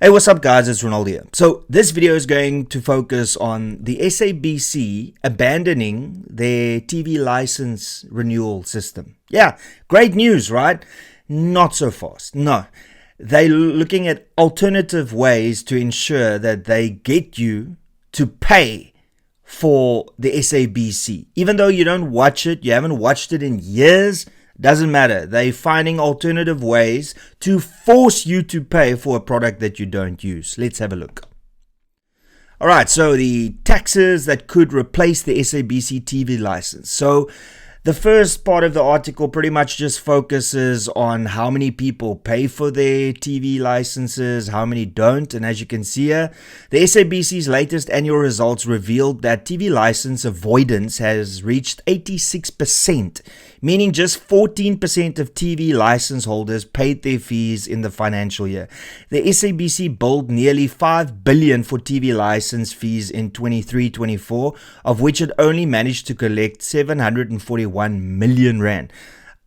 Hey, what's up guys, it's Renaldo here. So this video is going to focus on the SABC abandoning their TV license renewal system. Yeah, great news, right? Not so fast, no. They're looking at alternative ways to ensure that they get you to pay for the SABC. Even though you don't watch it, you haven't watched it in years, doesn't matter. They're finding alternative ways to force you to pay for a product that you don't use. Let's have a look. Alright, so the taxes that could replace the SABC TV license. So the first part of the article pretty much just focuses on how many people pay for their TV licenses, how many don't. And as you can see here, the SABC's latest annual results revealed that TV license avoidance has reached 86%, meaning just 14% of TV license holders paid their fees in the financial year. The SABC billed nearly $5 billion for TV license fees in 23-24, of which it only managed to collect 741 million rand.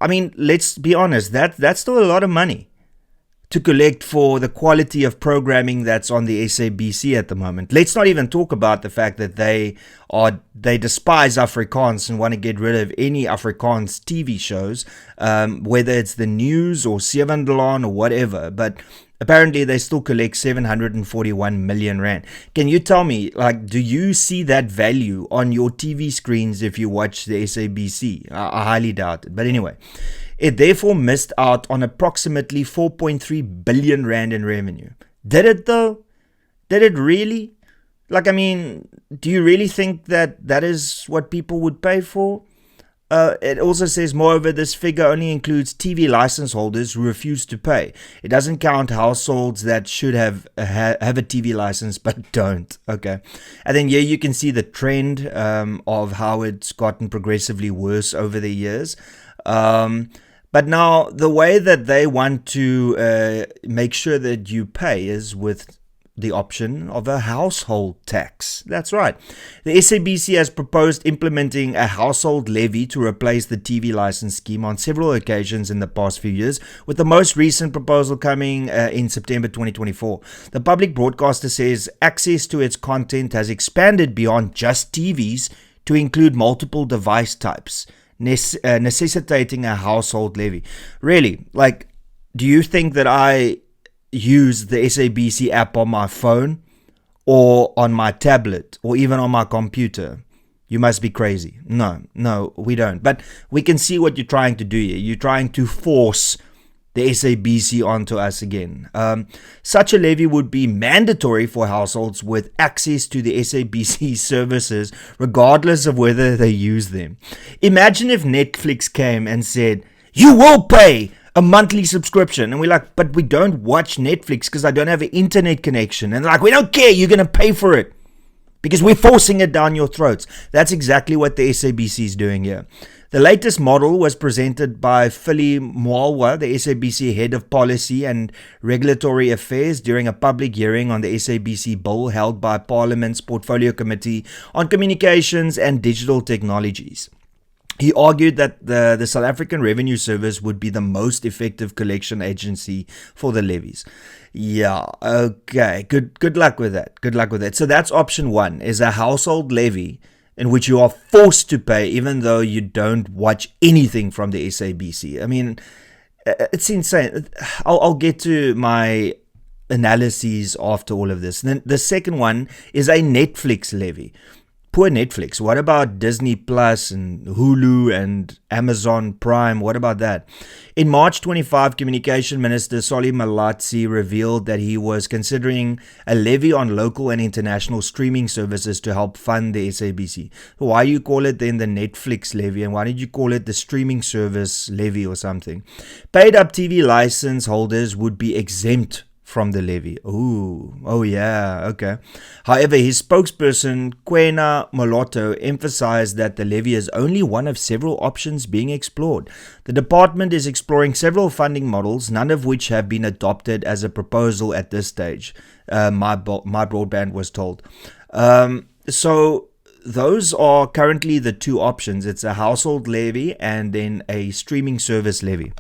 I mean, let's be honest, that's still a lot of money to collect for the quality of programming that's on the SABC at the moment. Let's not even talk about the fact that they despise Afrikaans and want to get rid of any Afrikaans TV shows, whether it's the news or Sevendalan or whatever. But apparently they still collect 741 million rand. Can you tell me, like, do you see that value on your TV screens if you watch the SABC? I highly doubt it. But anyway, it therefore missed out on approximately 4.3 billion rand in revenue. Did it though? Did it really? Like, I mean, do you really think that that is what people would pay for? It also says, moreover, this figure only includes TV license holders who refuse to pay. It doesn't count households that should have a TV license but don't. Okay. And then here you can see the trend of how it's gotten progressively worse over the years. But now the way that they want to make sure that you pay is with the option of a household tax. That's right. The SABC has proposed implementing a household levy to replace the TV license scheme on several occasions in the past few years, with the most recent proposal coming in September 2024. The public broadcaster says access to its content has expanded beyond just TVs to include multiple device types, necessitating a household levy. Really? Like, do you think that I use the SABC app on my phone or on my tablet or even on my computer? You must be crazy. No, we don't. But we can see what you're trying to do here. You're trying to force the SABC onto us again. Such a levy would be mandatory for households with access to the SABC services, regardless of whether they use them. Imagine if Netflix came and said, you will pay a monthly subscription. And we're like, but we don't watch Netflix because I don't have an internet connection. And like, we don't care, you're going to pay for it because we're forcing it down your throats. That's exactly what the SABC is doing here. The latest model was presented by Philly Mwalwa, the SABC head of policy and regulatory affairs, during a public hearing on the SABC bill held by Parliament's Portfolio Committee on Communications and Digital Technologies. He argued that the South African Revenue Service would be the most effective collection agency for the levies. Yeah, okay. Good luck with that. Good luck with that. So that's option one, is a household levy in which you are forced to pay even though you don't watch anything from the SABC. I mean, it's insane. I'll get to my analyses after all of this. And then the second one is a Netflix levy. Poor Netflix. What about Disney Plus and Hulu and Amazon Prime? What about that? In March 25, Communication Minister Solly Malatsi revealed that he was considering a levy on local and international streaming services to help fund the SABC. Why you call it then the Netflix levy, and why did you call it the streaming service levy or something? Paid up TV license holders would be exempt from the levy. Oh yeah, okay. However, his spokesperson, Kwena Moloto, emphasized that the levy is only one of several options being explored. The department is exploring several funding models, none of which have been adopted as a proposal at this stage, my broadband was told. So those are currently the two options. It's a household levy and then a streaming service levy.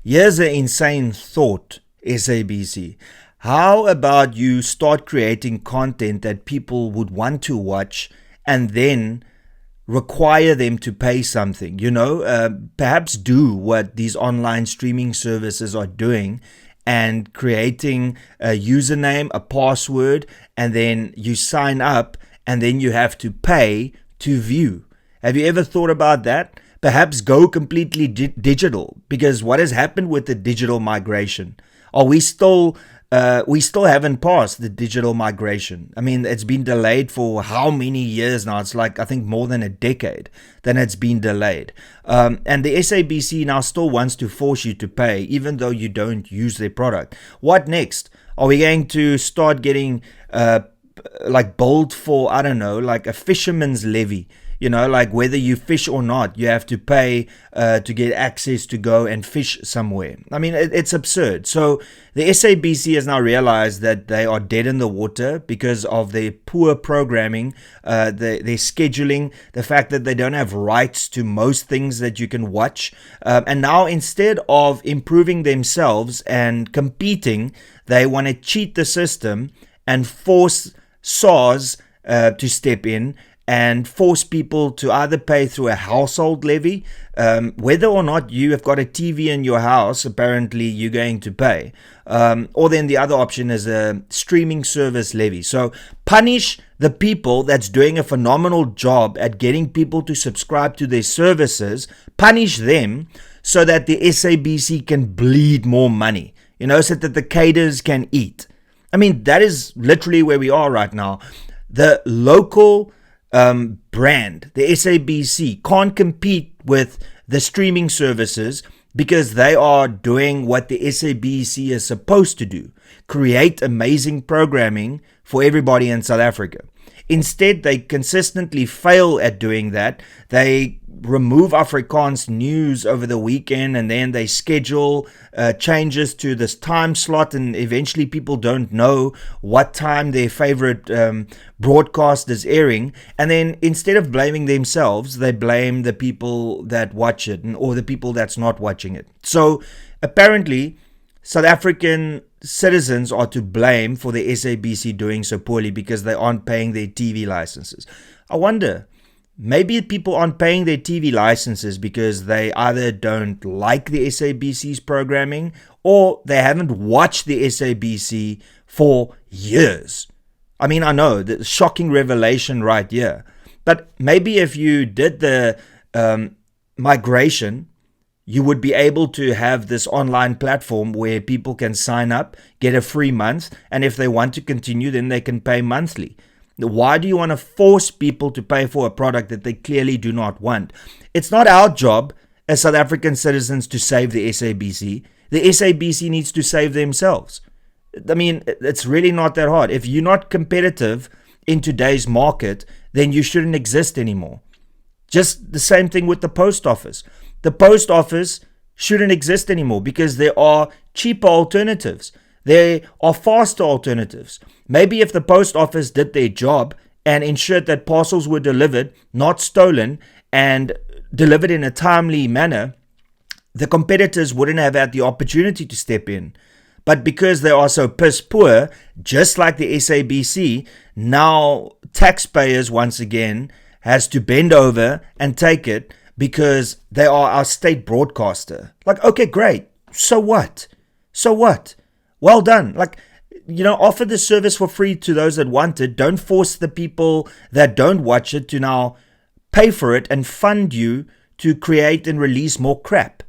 Here's an insane thought, SABC. How about you start creating content that people would want to watch and then require them to pay something? Perhaps do what these online streaming services are doing and creating a username, a password, and then you sign up and then you have to pay to view. Have you ever thought about that? Perhaps go completely digital, because what has happened with the digital migration? Are we still haven't passed the digital migration. I mean, it's been delayed for how many years now? It's like, I think, more than a decade that it's been delayed. And the SABC now still wants to force you to pay, even though you don't use their product. What next? Are we going to start getting billed for, I don't know, like a fisherman's levy? Like whether you fish or not, you have to pay to get access to go and fish somewhere. I mean, it's absurd. So the SABC has now realized that they are dead in the water because of their poor programming, their scheduling, the fact that they don't have rights to most things that you can watch. And now, instead of improving themselves and competing, they want to cheat the system and force SARS to step in and force people to either pay through a household levy, whether or not you have got a TV in your house, apparently you're going to pay. Or then the other option is a streaming service levy. So punish the people that's doing a phenomenal job at getting people to subscribe to their services, punish them so that the SABC can bleed more money, so that the cadres can eat. I mean, that is literally where we are right now. The local brand, the SABC, can't compete with the streaming services because they are doing what the SABC is supposed to do: create amazing programming for everybody in South Africa. Instead, they consistently fail at doing that. They remove Afrikaans news over the weekend, and then they schedule changes to this time slot, and eventually people don't know what time their favorite broadcast is airing. And then instead of blaming themselves, they blame the people that watch it or the people that's not watching it. So apparently South African citizens are to blame for the SABC doing so poorly because they aren't paying their TV licenses. I wonder, maybe people aren't paying their TV licenses because they either don't like the SABC's programming or they haven't watched the SABC for years. I mean, I know, the shocking revelation right here. But maybe if you did the migration, you would be able to have this online platform where people can sign up, get a free month, and if they want to continue, then they can pay monthly. Why do you want to force people to pay for a product that they clearly do not want? It's not our job as South African citizens to save the SABC. The SABC needs to save themselves. I mean, it's really not that hard. If you're not competitive in today's market, then you shouldn't exist anymore. Just the same thing with the post office. The post office shouldn't exist anymore because there are cheaper alternatives. There are faster alternatives. Maybe if the post office did their job and ensured that parcels were delivered, not stolen, and delivered in a timely manner, the competitors wouldn't have had the opportunity to step in. But because they are so piss poor, just like the SABC, now taxpayers once again has to bend over and take it because they are our state broadcaster. Like, okay, great. So what? So what? Well done. Like, offer the service for free to those that want it. Don't force the people that don't watch it to now pay for it and fund you to create and release more crap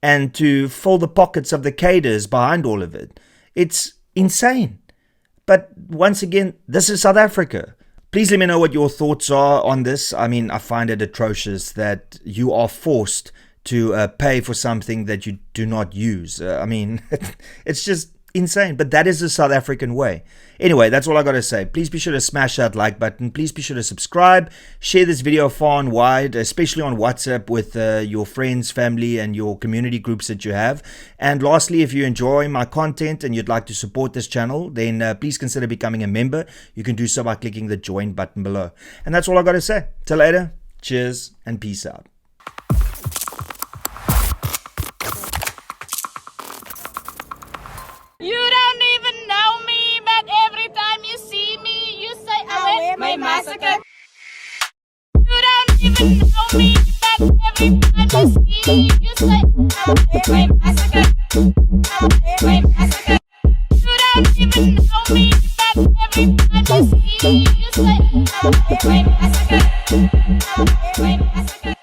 and to fill the pockets of the cadres behind all of it. It's insane. But once again, this is South Africa. Please let me know what your thoughts are on this. I mean, I find it atrocious that you are forced to pay for something that you do not use. I mean, it's just insane, but that is the South African way. Anyway, that's all I got to say. Please be sure to smash that like button. Please be sure to subscribe. Share this video far and wide, especially on WhatsApp with your friends, family, and your community groups that you have. And lastly, if you enjoy my content and you'd like to support this channel, then please consider becoming a member. You can do so by clicking the join button below. And that's all I got to say. Till later. Cheers and peace out. You don't even know me. everybody see you say, hey, massacre, hey, massacre. You don't even know me, but everybody see you say, hey, massacre, hey, massacre.